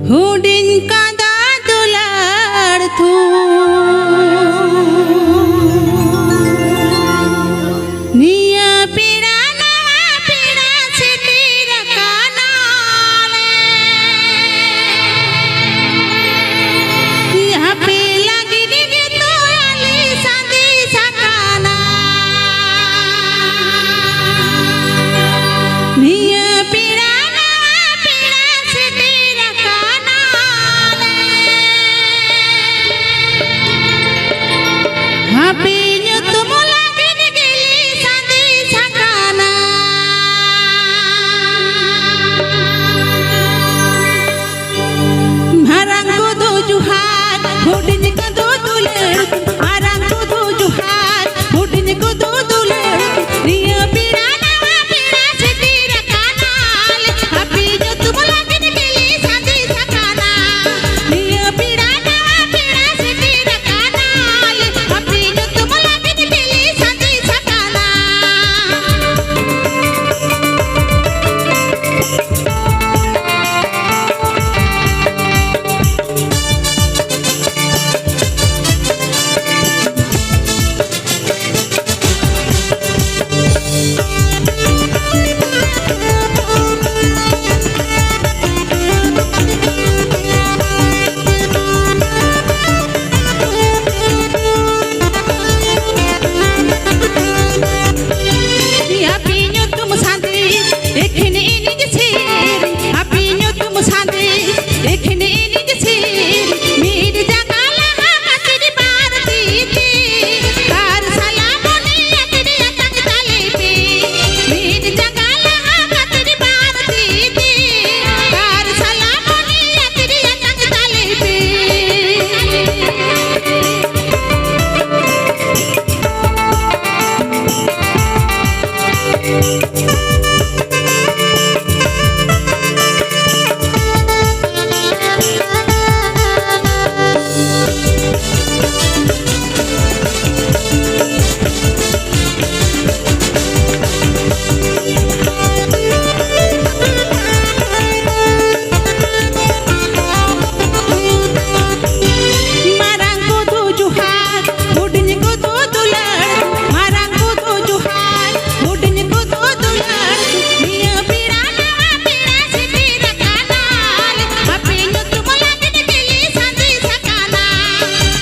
हुडिन कादा दुलार थू निया पीड़ा ना पीड़ा से तेरा काना यहाँ पे लगी दी तो अली संदी सकाना निया पीड़ा ना पीड़ा से तेरा काना यहाँ पे तुम लगी गिली संदी सकाना हरंगो दो जुहार हुडिन का दो दुलर हरंगो दो जुहार हुडिन को दो दुलर निया पीड़ा ना पीड़ा से तेरा कानाल अभी जो तुम लगन गिली संदी सकाना निया पीड़ा ना पीड़ा से तेरा कानाल अभी जो तुम लगन गिली संदी सकाना Apiño tumu sandi ekhne ini jesir apiño tumu sandi ekhne ini jesir mir jagala hatri barti ti kar salamoni atri atang tale pe mir jagala hatri barti ti kar salamoni atri atang tale pe Marangko do juhar हुडिन को दो दुलर marangko do juhar हुडिन को दो दुलर निया पीड़ा ना पीड़ा से तेरा कानाल अपिño तुम लगन गिली संदी सकाना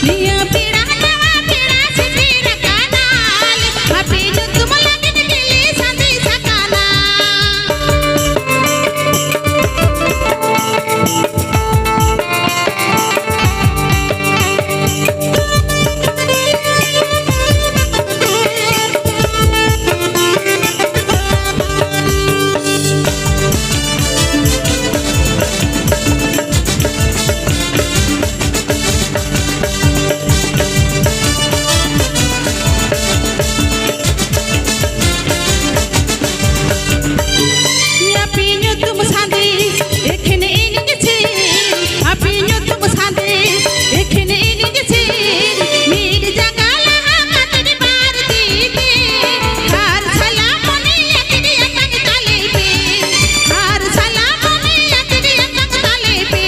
निया पीड़ा ना पीड़ा से तेरा कानाल अपिño तुम लगन गिली संदी सकाना apiño tumu sandi ekhne ini jesir apiño tumu sandi ekhne ini jesir mir jagala hatri barti ti kar salamoni atri atang tale pe kar salamoni atri atang tale pe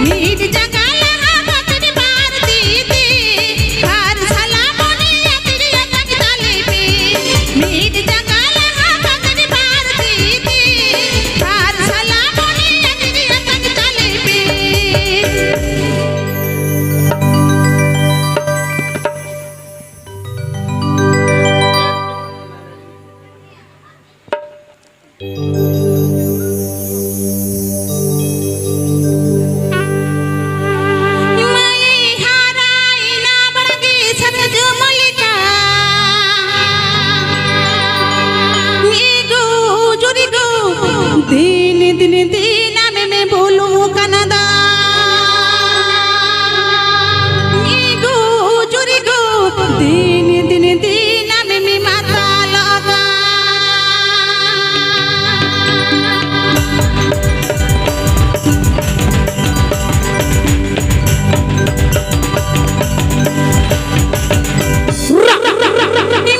mir jagala hatri barti ti kar salamoni atri atang tale pe mir jagala hatri barti ti kar salamoni atri atang tale pe Mai harai na bargi sarju malika Migu jurigu din din din me bolu kanada Migu jurigu din din din me mata laga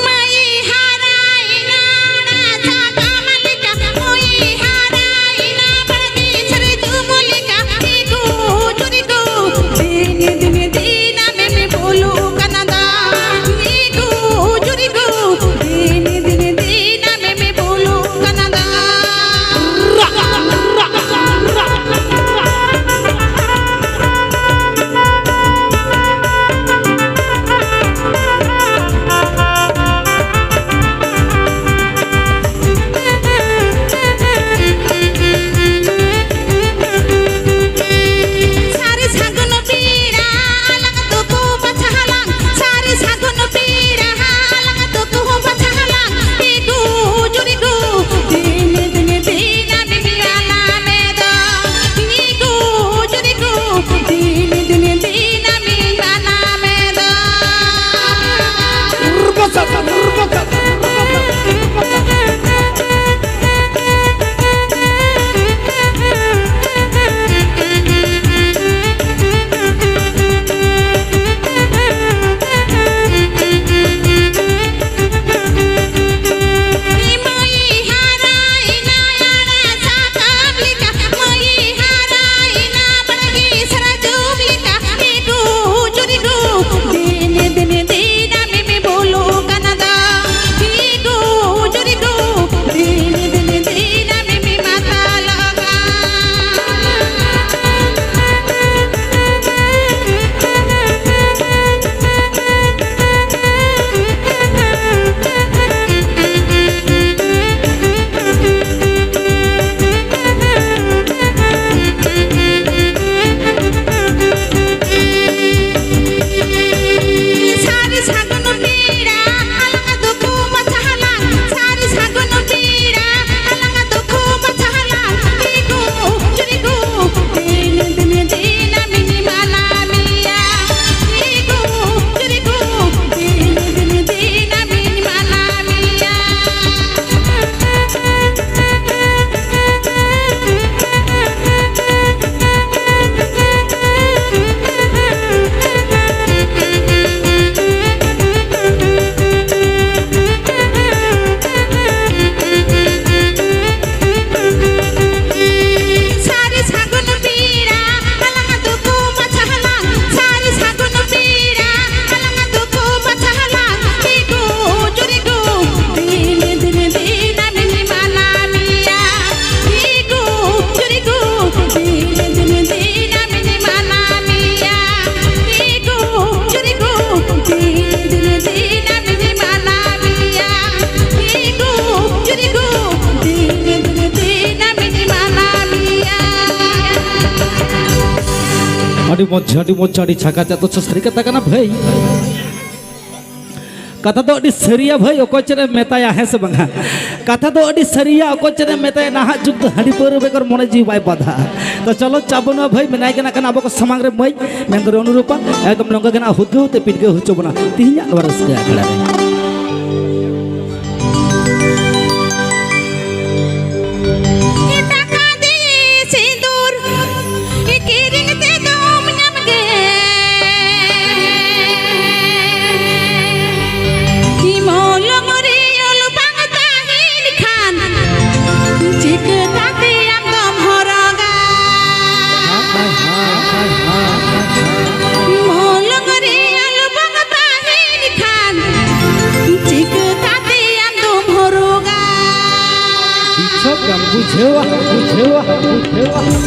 Mai harai na jaga malika moi harai na bargi sarju malika अड़ी मजा अड़ी छाका तो सारी कथा करना भाई कथा तो अड़ी सरिया भाई अको चेरे मेताया है से बंगा कथा तो अड़ी सरिया अको चेरे मेताया नाहा जुग तो हड़ी पर बेकर मने जी बाय बाधा तो चलो चाबना भाई मेनाय के ना अब को समांग रे मई मेन दो अनुरूपा एकदम नंगा के ना हुदगु ते पिटगे हुचोबना तिहिया नवरस के आखड़ा बुझेवा बुझेवा बुझेवा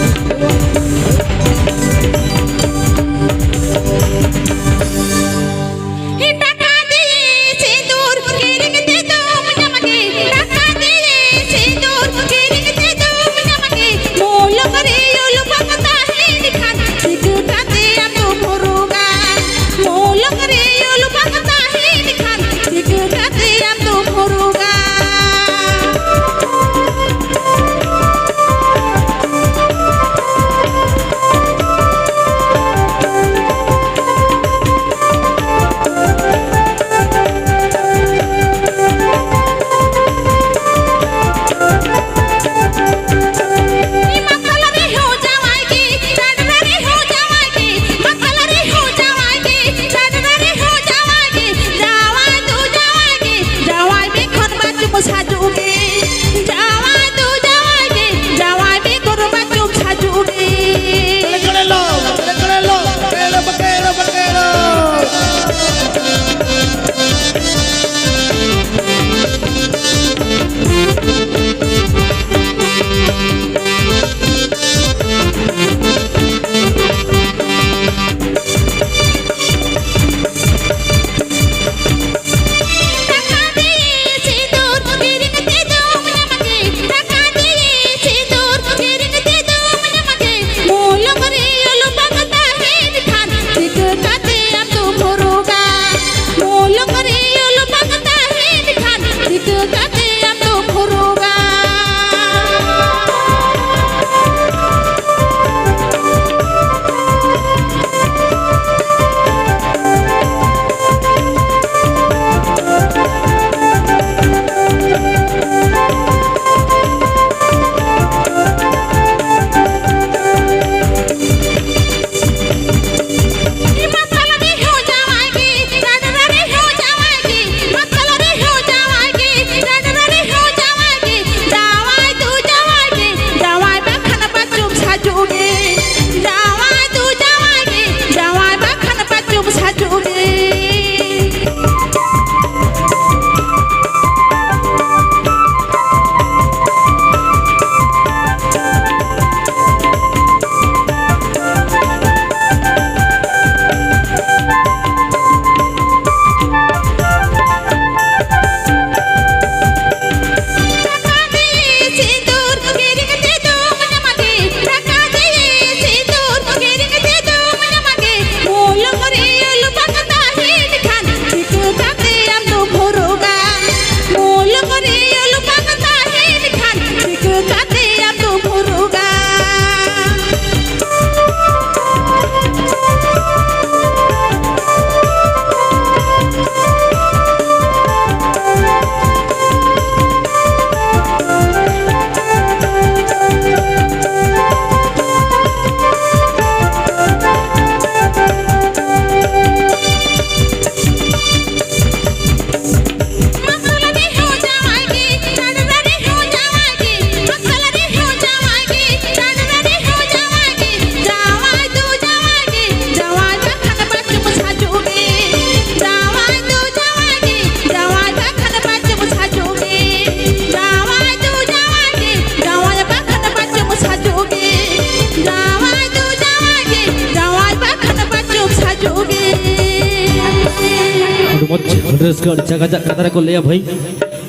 कथा को लिया भाई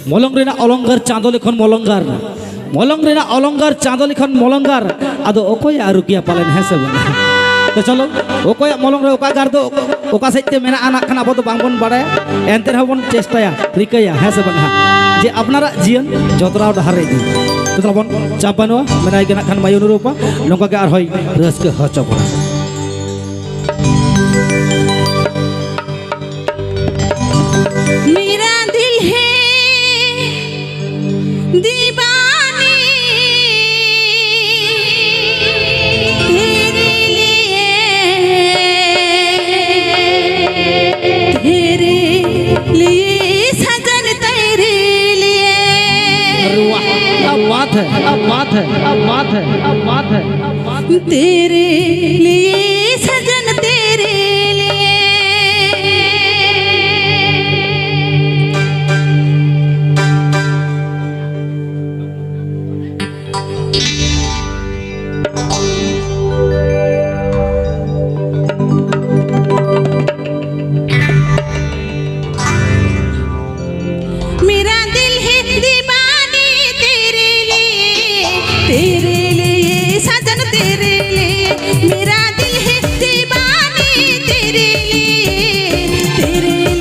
मलंग अलंगार चाँदो लेखन मलंगार मलंग अलंगार चाँदो लेखन मलंगार आदो अकोय आरुकिया पालन है से बना तो चलो ओकोया मलंग रे ओका गार दो ओका सेते मेना आना खाना अब तो बांगबन बाड़ाया एनते रहबन चेष्टाया रिकाया है से बंगा जे अपनारा जीवन जतराव डहार रे दी तो तबन चाप बानुआ मेनाय गना खान मायुन रूपा नोंका के आर होय रसके हचबना मेरा दिल है दीवानी तेरे लिए सजन तेरे लिए। अरे वाह क्या बात है अब बात है अब बात है अब बात है अब बात है तेरे लिए सजन तेरे लिए। मेरा दिल है दीवानी तेरे लिए सजन तेरे लिए। मेरा दिल है दीवानी तेरे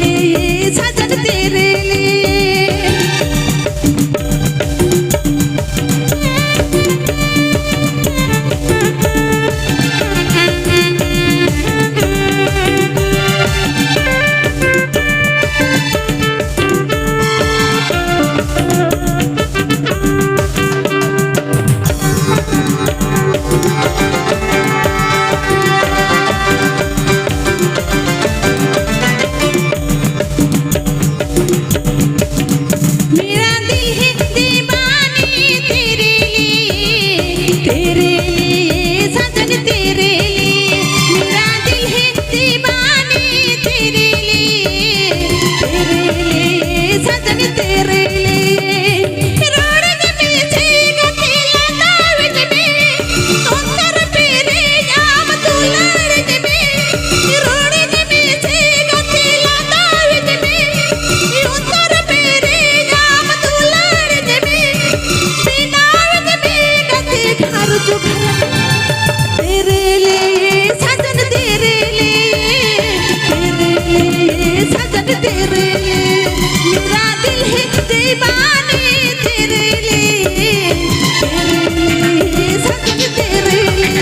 लिए सजन तेरे लिए। मेरा दिल है दीवानी तेरे लिए सजन तेरे लिए। मेरा दिल है दीवानी तेरे लिए सजन तेरे लिए। रोड में से गतिला दावत में तोतर पेरे आम दुलार में। रोड में से गतिला दावत में तोतर पेरे आम दुलार में। बिनावत में गति घर जो तेरे लिए सजन तेरे लिए सजन तेरे लिए। मेरा दिल है दीवानी तेरे लिए सजन तेरे लिए।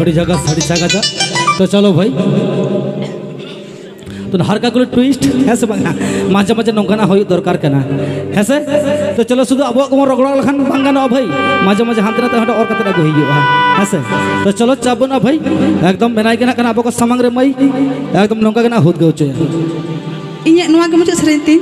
हरी जगह साड़ी जगह जा तो चलो भाई तो हर का कोई ट्विस्ट है से बंगा माजे माजे नौकाना हो दरकार करना है से तो चलो शुद्ध अब रगड़ा लखान बांगाना भाई माजे माजे हाथ नाते हटा और कतरा को हुआ है से तो चलो चाबना भाई एकदम बनाई के ना करना अब को सामंग रे मई एकदम नौका के ना होद गयो चे इन्या नुआ के मुझे सरेती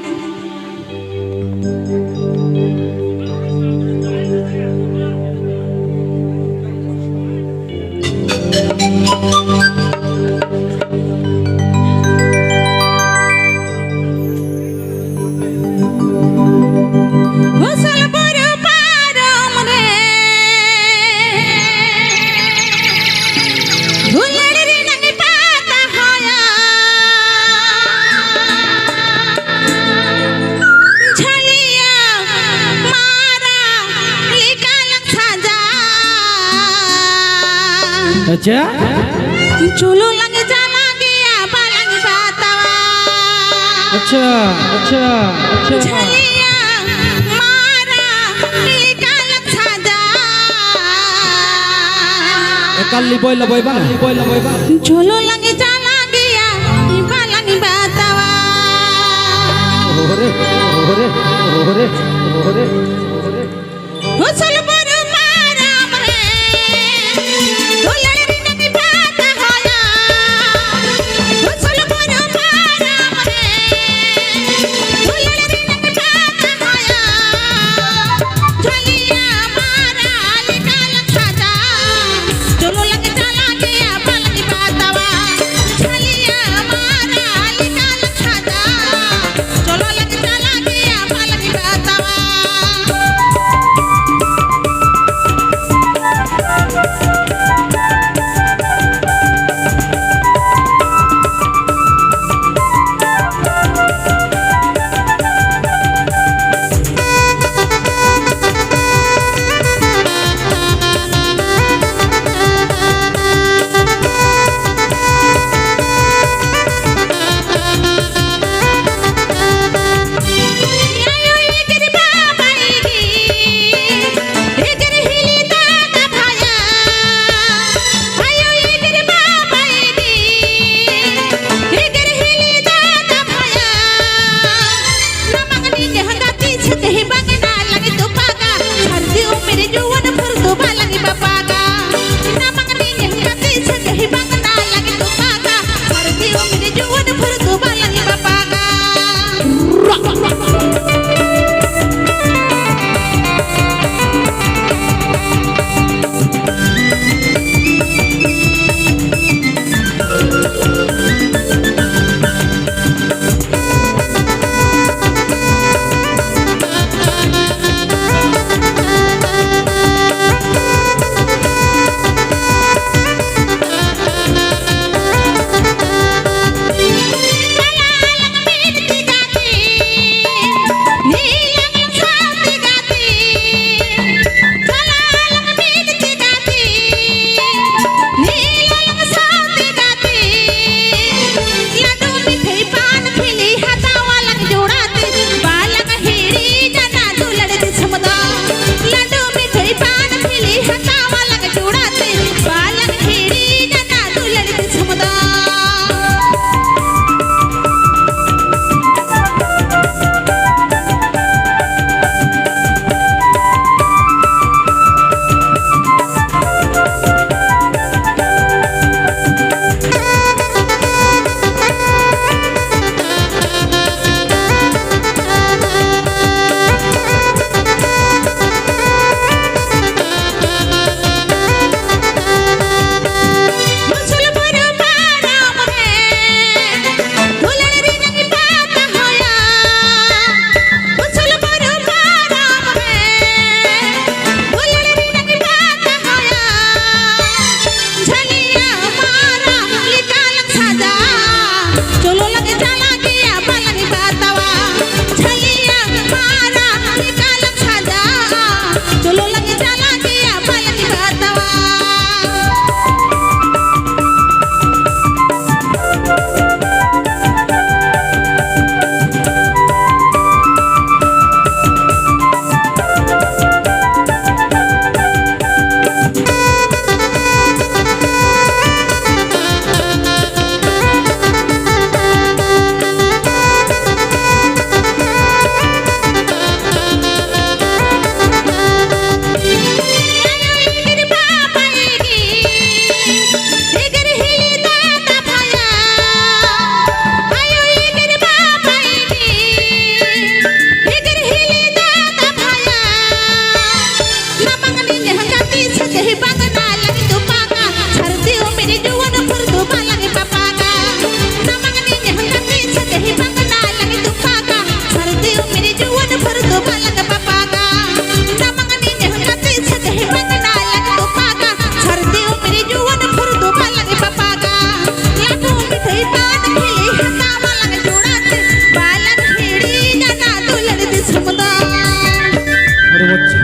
अच्छा चलो लगे जाला गया बालंग बातवा अच्छा अच्छा अच्छा झलिया मारा निकाल साजा कल बोल बा चलो लगे जाला गया बालंग बातवा ओरे ओरे ओरे ओरे हुसल पर मारा मरे दुलड़ी नदी बात होया हुसल पर मारा मरे दुलड़ी नदी बात होया झलिया मारा निकाल साजा चलो लगे चला गया बालंग बातवा झलिया मारा निकाल साजा चलो लगे चला गया बालंग बातवा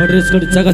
ड्रेस कोड जगह